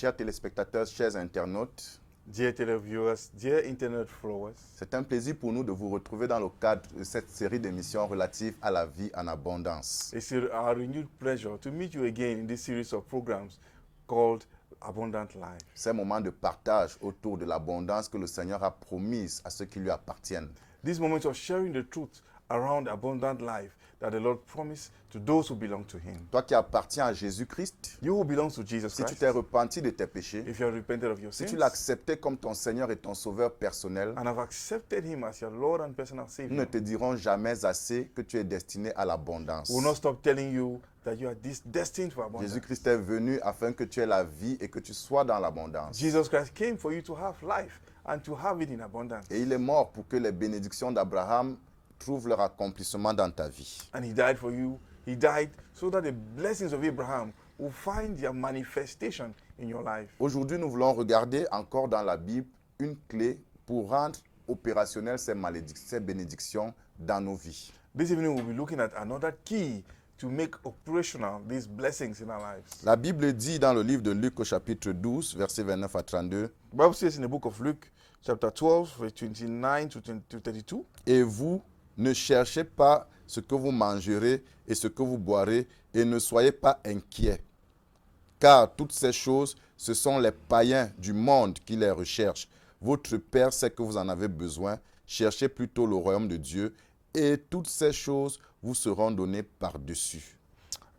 Chers téléspectateurs, chers internautes, Dear televiewers, dear internet followers, c'est un plaisir pour nous de vous retrouver dans le cadre de cette série d'émissions relatives à la vie en abondance. it's a renewed pleasure to meet you again in this series of programs called Abundant Life. Ces moments de partage autour de l'abondance que le Seigneur a promise à ceux qui lui appartiennent. These moments of sharing the truth around abundant life that the Lord promised to those who belong to Him. Toi qui appartiens à Jésus-Christ, You who belong to Jesus si tu Christ, t'es repenti de tes péchés, if you have repented of your si sins tu l'as accepté comme ton Seigneur et ton Sauveur personnel, and have accepted Him as your Lord and personal nous ne Savior, te dirons jamais assez que tu es destiné à l'abondance. we will not stop telling you that you are destined for abundance. Jésus-Christ est venu afin que tu aies la vie et que tu sois dans l'abondance. Jesus Christ came for you to have life and to have it in abundance. Et il est mort pour que les bénédictions d'Abraham trouvent leur accomplissement dans ta vie. And He died for you. He died so that the blessings of Abraham will find their manifestation in your life. Aujourd'hui, nous voulons regarder encore dans la Bible une clé pour rendre opérationnelles ces bénédictions dans nos vies. This evening we'll be looking at another key to make operational these blessings in our lives. La Bible dit dans le livre de Luc au chapitre 12, versets 29 à 32, The Bible says in the book of Luke, chapter 12, verse 29 to 32, « Et vous, ne cherchez pas ce que vous mangerez et ce que vous boirez, et ne soyez pas inquiets. Car toutes ces choses, ce sont les païens du monde qui les recherchent. Votre Père sait que vous en avez besoin. Cherchez plutôt le royaume de Dieu, et toutes ces choses vous seront données par-dessus.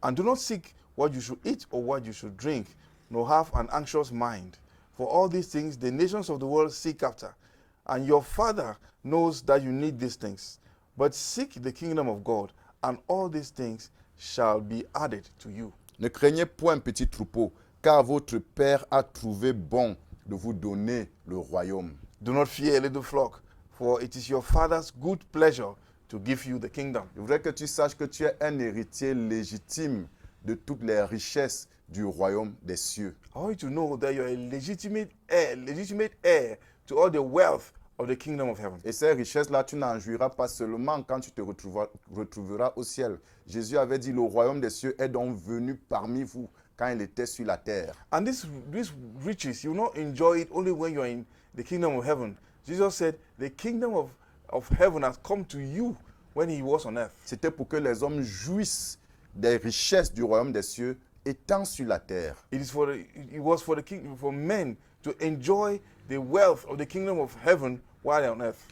and do not seek what you should eat or what you should drink, nor have an anxious mind. For all these things the nations of the world seek after, and your Father knows that you need these things. But seek the kingdom of God, and all these things shall be added to you. Ne craignez point, petit troupeau, car votre Père a trouvé bon de vous donner le royaume. Do not fear, little flock, for it is your Father's good pleasure to give you the kingdom. Je voudrais que tu saches que tu es un héritier légitime de toutes les richesses du royaume des cieux. I want you to know that you are a legitimate heir to all the wealth of the kingdom of heaven. Et ces richesses-là, tu n'en jouiras pas seulement quand tu te retrouveras au ciel. Jésus avait dit, le royaume des cieux est donc venu parmi vous quand il était sur la terre. And these riches, you will not enjoy it only when you are in the kingdom of heaven. Jesus said, the kingdom of heaven has come to you when he was on earth. C'était pour que les hommes jouissent des richesses du royaume des cieux étant sur la terre. It was for men to enjoy the wealth of the kingdom of heaven while they're on earth.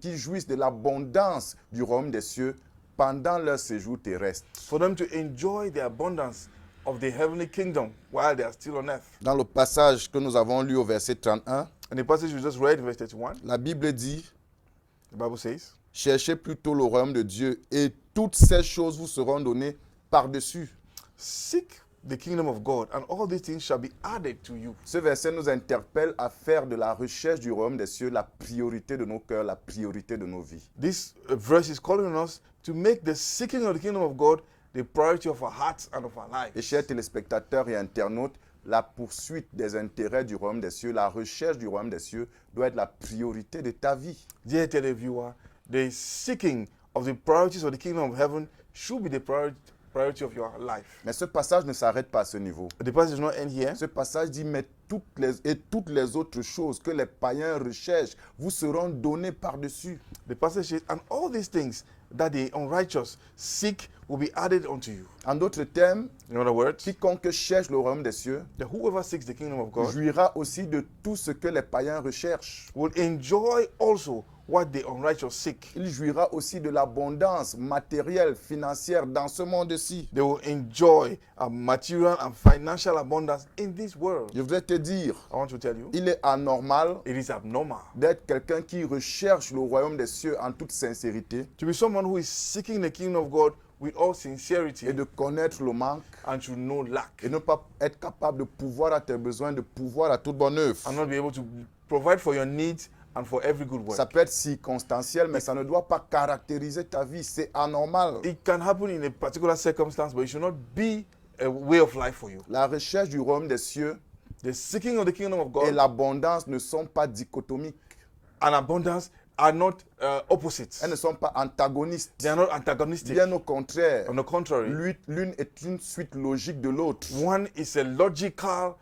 Qui jouissent de l'abondance du royaume des cieux pendant leur séjour terrestre. For them to enjoy the abundance of the heavenly kingdom while they are still on earth. Dans le passage que nous avons lu au verset 31, And the passage we just read, verse 31, la Bible dit, the Bible says, cherchez plutôt le royaume de Dieu et toutes ces choses vous seront données par-dessus. seek the kingdom of God, and all these things shall be added to you. Ce verset nous interpelle à faire de la recherche du royaume des cieux la priorité de nos cœurs, la priorité de nos vies. This verse is calling on us to make the seeking of the kingdom of God the priority of our hearts and of our lives. Et chers téléspectateurs et internautes, la poursuite des intérêts du royaume des cieux, la recherche du royaume des cieux doit être la priorité de ta vie. Dear televiewer, the seeking of the priorities of the kingdom of heaven should be the priority of your life. Mais ce passage ne s'arrête pas à ce niveau. The passage does not end here. Ce passage dit, mais toutes les autres choses que les païens recherchent vous seront données par-dessus. The passage says, and all these things that the unrighteous seek will be added unto you. En d'autres termes, In other words, quiconque cherche le royaume des cieux that whoever seeks the kingdom of God jouira aussi de tout ce que les païens recherchent. will enjoy also what the unrighteous seek. Il jouira aussi de l'abondance matérielle, financière dans ce monde-ci. They will enjoy a material and financial abundance in this world. Je voudrais te dire, I want to tell you, il est anormal it is abnormal d'être quelqu'un qui recherche le royaume des cieux en toute sincérité to be someone who is seeking the kingdom of God with all sincerity et de connaître le manque and to know lack et ne pas être capable de pouvoir à tes besoins, de pouvoir à toute bonne œuvre. and not be able to provide for your needs and for every good work. Ça peut être circonstanciel, mais ça ne doit pas caractériser ta vie. C'est anormal. It can happen in a particular circumstance, but it should not be a way of life for you. La recherche du royaume des cieux The seeking of the kingdom of et God l'abondance ne sont pas dichotomiques. and abundance are not opposites. Elles ne sont pas antagonistes. They are not antagonistic. Bien au contraire, On the contrary, l'une est une suite logique de l'autre. one is a logical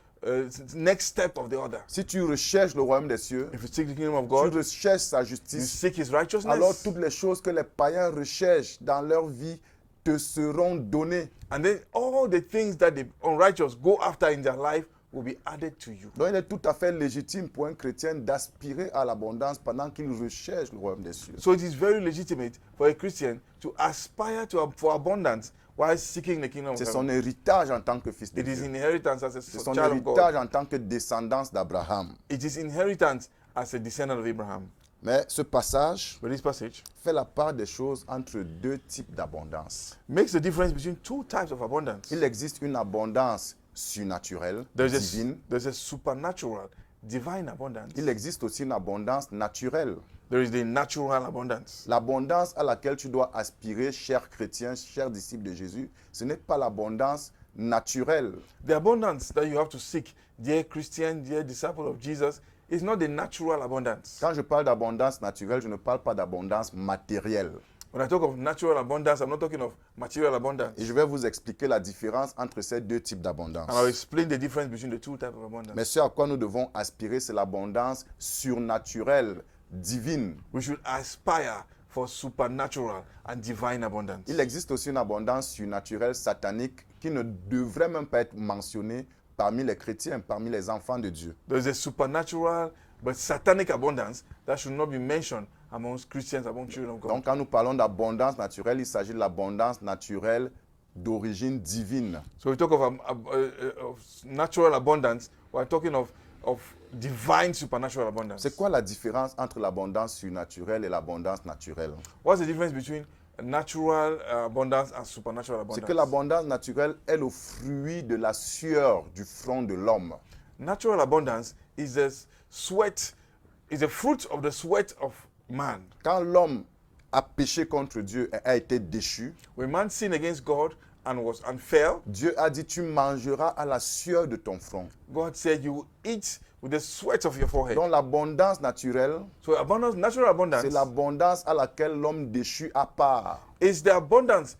next step of the other. Si tu recherches le royaume des cieux, If you seek the kingdom of tu God, recherches sa you justice, seek His alors righteousness, toutes les choses que les païens recherchent dans leur vie te seront données. and then all the things that the unrighteous go after in their life will be added to you. Donc il est tout à fait légitime pour un chrétien d'aspirer à l'abondance pendant qu'il recherche le royaume des cieux. So it is very legitimate for a Christian to aspire for abundance while seeking the kingdom of C'est son heaven. héritage en tant que fils de It is Dieu. inheritance as C'est a son child of God. héritage en tant que descendance d'Abraham. It is inheritance as a descendant of Abraham. Mais ce passage But this passage fait la part des choses entre deux types d'abondance. makes the difference between two types of abundance. Il existe une abondance surnaturelle, divine. There's a supernatural, divine abundance. Il existe aussi une abondance naturelle. There is the natural abundance. L'abondance à laquelle tu dois aspirer, cher chrétien, cher disciple de Jésus, ce n'est pas l'abondance naturelle. The abundance that you have to seek, dear Christian, dear disciple of Jesus, is not the natural abundance. Quand je parle d'abondance naturelle, je ne parle pas d'abondance matérielle. When I talk of natural abundance, I'm not talking of material abundance. Et je vais vous expliquer la différence entre ces deux types d'abondance. And I'll explain the difference between the two types of abundance. Mais ce à quoi nous devons aspirer, c'est l'abondance surnaturelle, divine. We should aspire for supernatural and divine abundance. Il existe aussi une abondance surnaturelle satanique qui ne devrait même pas être mentionnée parmi les chrétiens, parmi les enfants de Dieu. There's a supernatural but satanic abundance that should not be mentioned amongst Christians, among children of God. Donc quand nous parlons d'abondance naturelle, il s'agit de l'abondance naturelle d'origine divine. So we talk of natural abundance, we're talking of divine supernatural abundance. C'est quoi la différence entre l'abondance surnaturelle et l'abondance naturelle? What's the difference between natural abundance and supernatural C'est abundance? que l'abondance naturelle est le fruit de la sueur du front de l'homme. Natural abundance is the sweat, is the fruit of the sweat of man. Quand l'homme a péché contre Dieu et a été déchu, When man sinned against God and fell, Dieu a dit, tu mangeras à la sueur de ton front. God said you will eat with the sweat of your forehead. Donc l'abondance naturelle, So abundance, natural abundance, c'est l'abondance à laquelle l'homme déchu a part. is the abundance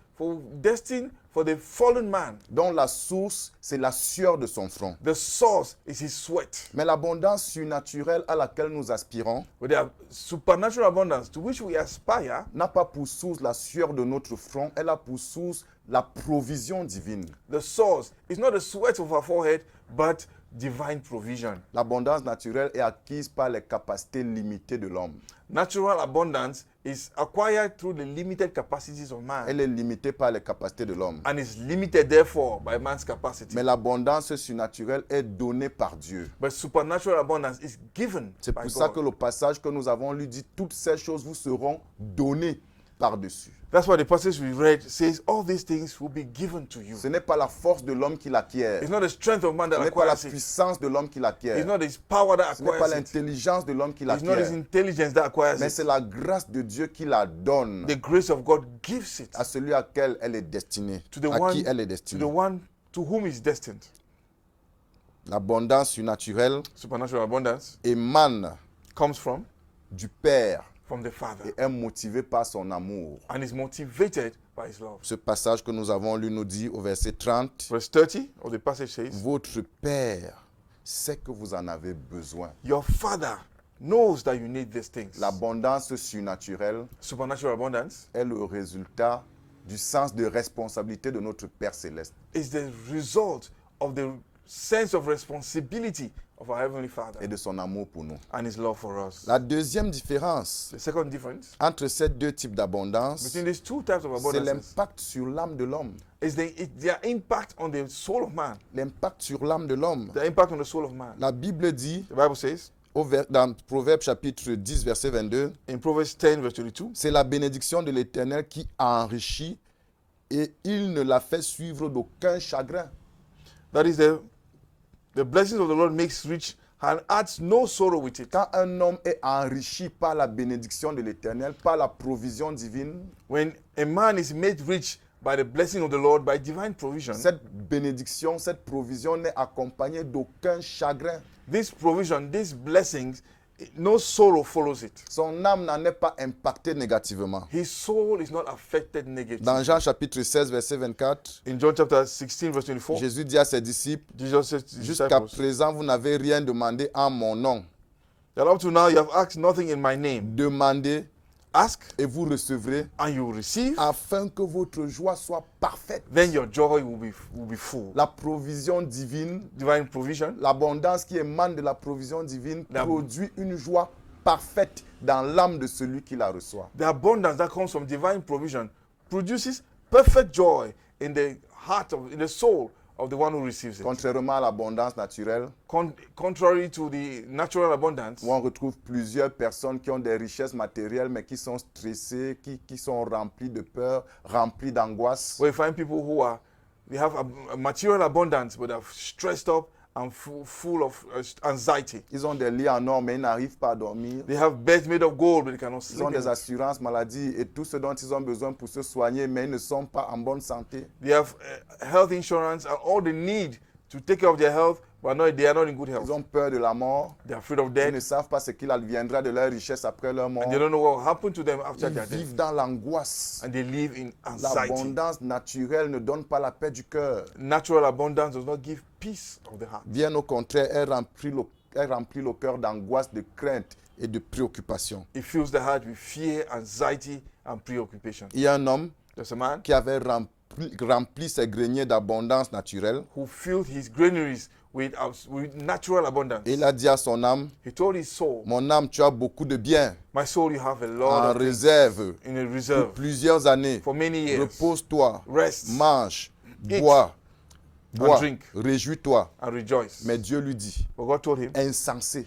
destined for the fallen man. Dont la source, c'est la sueur de son front. The source is his sweat. Mais l'abondance surnaturelle à laquelle nous aspirons But the supernatural abundance to which we aspire n'a pas pour source la sueur de notre front, elle a pour source la provision divine. the source is not the sweat of our forehead, but divine provision. L'abondance naturelle est acquise par les capacités limitées de l'homme. Natural abundance is acquired through the limited capacities of man Elle est limitée par les capacités de l'homme. and is limited therefore by man's capacity. Mais l'abondance surnaturelle est donnée par Dieu. But supernatural abundance is given C'est by pour ça que God. le passage que nous avons lu dit, toutes ces choses vous seront données par-dessus. That's why the passage we read says all these things will be given to you. Ce n'est pas la force de l'homme qui l'acquiert. It's not the strength of man Ce that n'est pas la acquires it. puissance de l'homme qui It's l'acquiert. not his power that Ce n'est pas acquires it. l'intelligence de l'homme qui It's not his l'acquiert. intelligence that acquires Mais it. c'est la grâce de Dieu qui la donne The grace of God gives it à celui à qui elle est destinée. to the À one, qui elle est to destinée. the one to whom is destined. L'abondance surnaturelle Supernatural abundance émane comes from du Père the Father et est motivée par son amour. and is motivated by his love. Ce passage que nous avons lu nous dit au verset 30, Verse 30 of the passage says, votre Père sait que vous en avez besoin. your Father knows that you need these things. L'abondance surnaturelle Supernatural abundance est le résultat du sens de responsabilité de notre Père céleste. is the result of the sense of responsibility of our Heavenly Father Et de son amour pour nous. and his love for us. La deuxième différence The second difference entre ces deux types d'abondance, between these two types of c'est abundances l'impact sur l'âme de l'homme. is their impact on the soul of man. L'impact sur l'âme de l'homme. The impact on the soul of man. La Bible dit, The Bible says dans Proverbe chapitre 10, verset 22, in Proverbs 10 verse 22, c'est la bénédiction de l'Éternel qui enrichit et il ne la fait suivre d'aucun chagrin. that is the blessings of the Lord makes rich and adds no sorrow with it. Quand un homme est enrichi par la bénédiction de l'Éternel, par la provision divine, When a man is made rich by the blessing of the Lord, by divine provision, cette bénédiction, cette provision n'est accompagnée d'aucun chagrin. this provision, these blessings no sorrow follows it. Son âme n'en est pas impactée négativement. His soul is not affected negatively. Dans Jean chapitre 16, verset 24, In John chapter 16, verse 24, Jésus dit à ses disciples, Jesus said to his jusqu'à disciples présent, vous n'avez rien demandé en mon nom. that up to now you have asked nothing in my name. Demandez Ask et vous recevrez, and you will receive, afin que votre joie soit parfaite. then your joy will be full. La provision divine, Divine provision, l'abondance qui émane de la provision divine La- produit une joie parfaite dans l'âme de celui qui la reçoit. the abundance that comes from divine provision produces perfect joy in the heart in the soul of the one who receives it. Contrairement à l'abondance naturelle, Contrary to the natural abundance, où on retrouve plusieurs personnes qui ont des richesses matérielles, mais qui sont stressées, qui sont remplies de peur, remplies d'angoisse. where you find people who they have a material abundance but are stressed up and full of anxiety. Ils ont des lits en or, mais ils n'arrivent pas à dormir. They have beds made of gold but they cannot Ils ont sleep. des assurances maladie et tout ce dont ils ont besoin pour se soigner, mais ils ne sont pas en bonne santé. They have health insurance and all they need to take care of their health, but they are not in good Ils health. ont peur de la mort. They are afraid of Ils death ne savent pas ce qu'il adviendra de leur richesse après leur mort. and they don't know what will happen to them after Ils their death. vivent dans l'angoisse. And they live in anxiety. L'abondance naturelle ne donne pas la paix du cœur. Natural abundance does not give peace of the heart. Bien au contraire, elle remplit le cœur d'angoisse, de crainte et de préoccupation. It fills the heart with fear, anxiety, and preoccupation. Il y a un homme There's a man qui avait rempli ses greniers d'abondance naturelle. who filled his granaries with natural abundance. Et il a dit à son âme, He told his soul, mon âme, tu as beaucoup de biens my soul, you have a lot en of things réserve in a pour reserve plusieurs années. for many years. Repose-toi, Rest mange, Eat bois, drink. réjouis-toi. and rejoice. Mais Dieu lui dit, But God told him, insensé,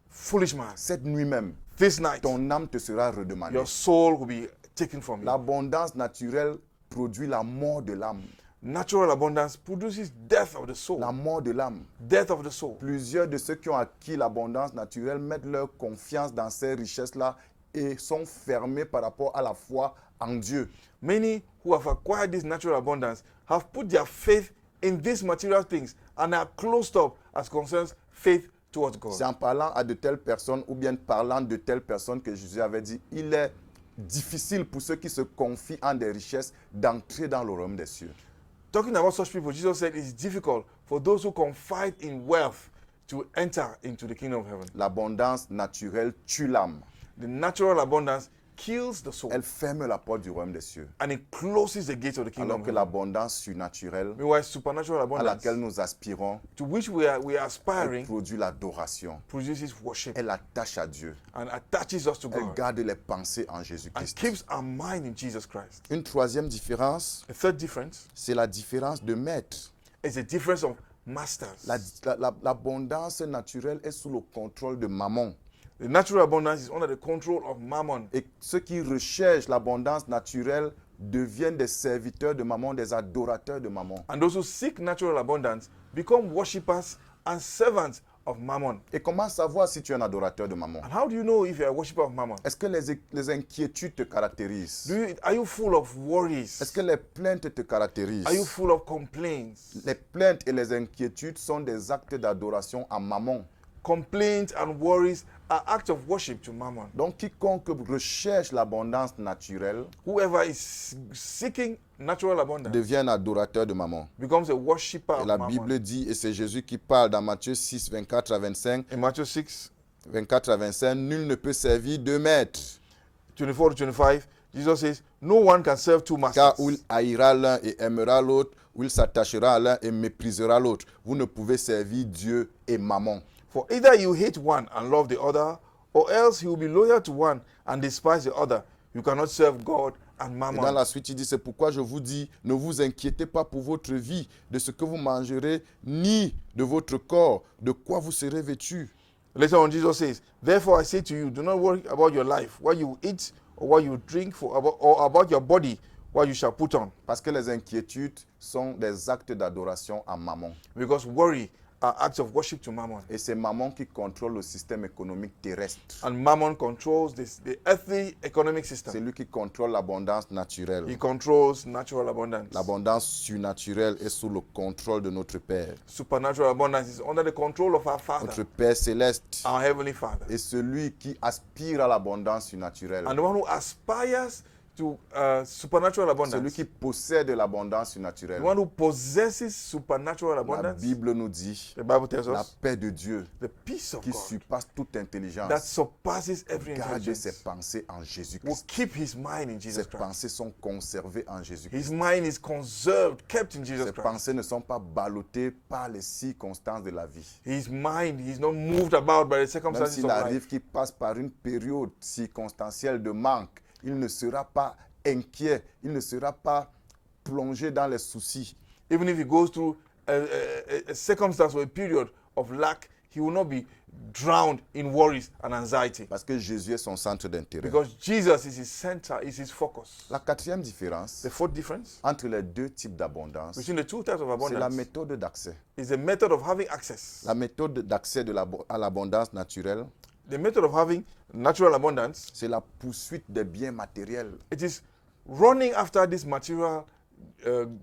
foolish man, cette nuit même, this night ton âme te sera redemandée. your soul will be taken from you. L'abondance naturelle produit la mort de l'âme. Natural abundance produces death of the soul. La mort de l'âme. Death of the soul. Plusieurs de ceux qui ont acquis l'abondance naturelle mettent leur confiance dans ces richesses-là et sont fermés par rapport à la foi en Dieu. Many who have acquired this natural abundance have put their faith in these material things and are closed up as concerns faith towards God. C'est en parlant à de telles personnes ou bien parlant de telles personnes que Jésus avait dit, il est difficile pour ceux qui se confient en des richesses d'entrer dans le royaume des cieux. Talking about such people, Jesus said it's difficult for those who confide in wealth to enter into the kingdom of heaven. L'abondance naturelle tue l'âme. The natural abundance kills the soul Elle ferme la porte du royaume des cieux. and it closes the gates of the kingdom Alors of que heaven. l'abondance surnaturelle Meanwhile, supernatural à abundance laquelle nous aspirons, to which we are elle aspiring produit l'adoration. produces worship Elle attache à Dieu. and attaches us to Elle God garde les pensées en and Jésus-Christ. keeps our mind in Jesus Christ. Une troisième différence, A third difference c'est la différence de maître. is the difference of masters. L'abondance naturelle est sous le contrôle de Mammon. The natural abundance is under the control of Mammon. Et ceux qui recherchent l'abondance naturelle deviennent des serviteurs de Mammon, des adorateurs de Mammon. And those who seek natural abundance become worshippers and servants of Mammon. Et comment savoir si tu es un adorateur de Mammon? And how do you know if you're a worshipper of Mammon? Est-ce que les inquiétudes te caractérisent? Are you full of worries? Est-ce que les plaintes te caractérisent? Are you full of complaints? Les plaintes et les inquiétudes sont des actes d'adoration à Mammon. Complaints and worries are acts of worship to Mammon. Donc quiconque recherche l'abondance naturelle Whoever is seeking natural abundance devient un adorateur de Mammon. becomes a worshipper Et of la Mammon. Bible dit, et c'est Jésus qui parle dans Matthieu 6, 24 à 25, In Matthew 6, 24 à 25, nul ne peut servir deux maîtres, 24 to 25, Jesus says, no one can serve two car masters. ou il haïra l'un et aimera l'autre, ou il s'attachera à l'un et méprisera l'autre. Vous ne pouvez servir Dieu et Mammon. For either you hate one and love the other, or else you will be loyal to one and despise the other. You cannot serve God and Et dans Mammon. la suite, il dit, c'est pourquoi je vous dis, ne vous inquiétez pas pour votre vie, de ce que vous mangerez, ni de votre corps, de quoi vous serez vêtus. Later on, Jesus says, therefore I say to you, do not worry about your life, what you eat or what you drink, or about your body, what you shall put on. Parce que les inquiétudes sont des actes d'adoration à Mammon. Because worry are acts of worship to Mammon. Et c'est Mammon qui contrôle le système économique terrestre. And Mammon controls the earthly economic C'est system. lui qui contrôle l'abondance naturelle. He controls natural abundance. L'abondance surnaturelle est sous le contrôle de notre Père. Supernatural abundance is under the control of our Father, Notre Père céleste our Heavenly Father. est celui qui aspire à l'abondance surnaturelle. And the one who aspires to supernatural Celui abundance, qui possède l'abondance the surnaturelle. one who possesses supernatural La abundance, Bible nous dit the Bible tells la us, paix de Dieu the peace of qui God surpasse toute that intelligence. surpasses every Garde ses intelligence pensées en will Jésus-Christ. keep his mind in Jesus Ses Christ. pensées sont conservées en Jésus-Christ. His mind is conserved, kept in Jesus Ses Christ. pensées ne sont pas ballottées par les circonstances de la vie. His mind, he's not moved about by the Même circumstances s'il of life. arrive qu'il passe par une période circonstancielle de manque, il ne sera pas inquiet, il ne sera pas plongé dans les soucis. Even if he goes through a circumstance or a period of lack, he will not be drowned in worries and anxiety. Parce que Jésus est son centre d'intérêt. Because Jesus is his center, is his focus. La quatrième différence The fourth difference entre les deux types d'abondance, between the two types of c'est la abundance méthode d'accès. is the method of having access. La méthode d'accès à l'abondance naturelle, The method of having natural abundance, c'est la poursuite des biens matériels. it is running after this material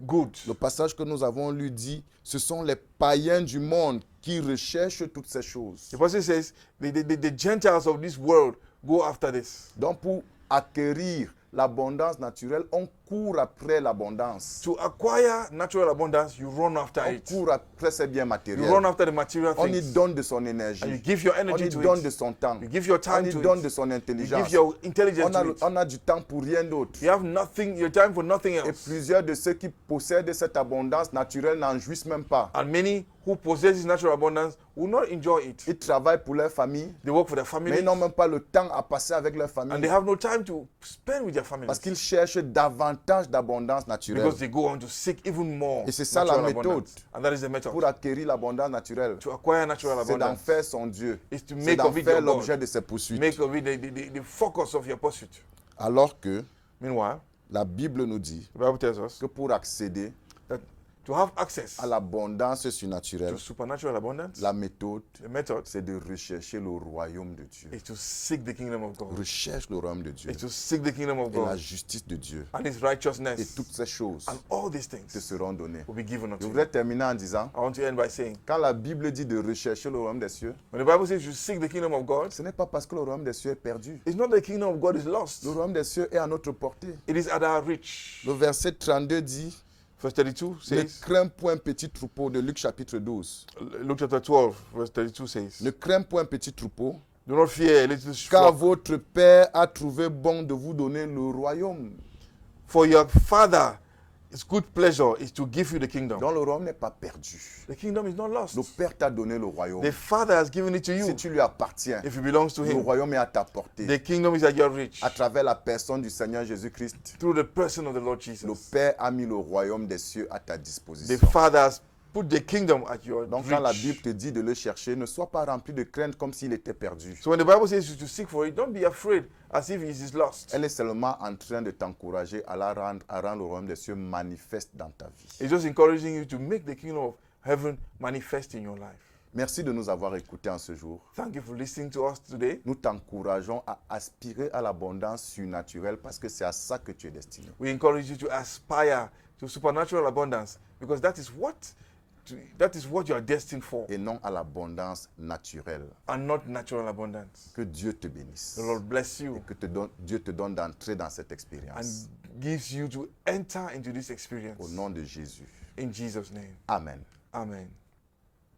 goods. Le passage que nous avons lu dit, ce sont les païens du monde qui recherchent toutes ces choses. The passage says the Gentiles of this world go after this. Donc pour acquérir l'abondance naturelle, on court après l'abondance. To acquire natural abundance, you run after On it. court après ces biens You matériels. run after the material On y things. donne de son And you énergie. give your On energy y to donne de it. son temps. You give your On time y to donne de it. son You intelligence. give your intelligence to it. On a du temps pour rien d'autre. You have nothing, your time for nothing Et else. plusieurs de ceux qui possèdent cette abondance naturelle n'en jouissent même pas. And many who possess this natural abundance will not enjoy it. Ils travaillent pour leur famille, They work for their mais family ils n'ont même pas le temps à passer avec leur and they famille. have no time to spend with their families Parce qu'ils cherchent davantage d'abondance naturelle. because they go on to seek even more Et c'est ça la natural méthode. abundance. And that is the method. Pour acquérir l'abondance naturelle, To acquire natural c'est d'en abundance faire son Dieu. is to C'est make d'en of it faire your l'objet God. de ses poursuites. Make of it the focus of your pursuit. Alors que Meanwhile, la Bible nous dit the Bible tells us que pour accéder that to have access à l'abondance surnaturelle, to supernatural abundance, la méthode, the method c'est de rechercher le royaume de Dieu. is to seek the kingdom of God. Recherche le royaume de Dieu Is to seek the kingdom of et la God justice de Dieu. and his Et righteousness. toutes ces choses And all these te things seront données. will be given Je unto you. voudrais terminer en disant, I want to end by saying, quand la Bible dit de rechercher le royaume des cieux, when the Bible says you seek the kingdom of God, ce n'est pas parce que le royaume des cieux est perdu. it's not that the kingdom of God is lost. Le royaume des cieux est à notre portée. It is at our reach. Le verset 32 dit, Verse 32 ne says, crains point petit troupeau de Luc chapitre 12. Luke chapter 12, verse 32 says, Ne crains point petit troupeau, do not fear, little car flock, votre Père a trouvé bon de vous donner le royaume. for your Father, his good pleasure is to give you the kingdom. Donc le royaume n'est pas perdu. The kingdom is not lost. Le Père t'a donné le royaume. The Father has given it to you Si tu lui appartiens, if it belongs to le him. royaume est à ta portée. The kingdom is at your reach À travers la personne du Seigneur Jésus-Christ, through the person of the Lord le Jesus. Père a mis le royaume des cieux à ta The disposition. Father has put the kingdom at your Donc quand la reach. Bible te dit de le chercher, ne sois pas rempli de crainte comme s'il était perdu. So when the Bible says you to seek for it, don't be afraid as if it is lost. Elle est seulement en train de t'encourager à rendre le royaume des cieux manifeste dans ta vie. It's just encouraging you to make the kingdom of heaven manifest in your life. Merci de nous avoir écoutés en ce jour. Thank you for listening to us today. Nous t'encourageons à aspirer à l'abondance surnaturelle parce que c'est à ça que tu es destiné. We encourage you to aspire to supernatural abundance because that is what you are destined for Et non à l'abondance naturelle. and not natural abundance. Que Dieu te bénisse. The Lord bless you Et que Dieu te donne d'entrer dans cette expérience. and gives you to enter into this experience. Au nom de Jésus. In Jesus' name. Amen. Amen.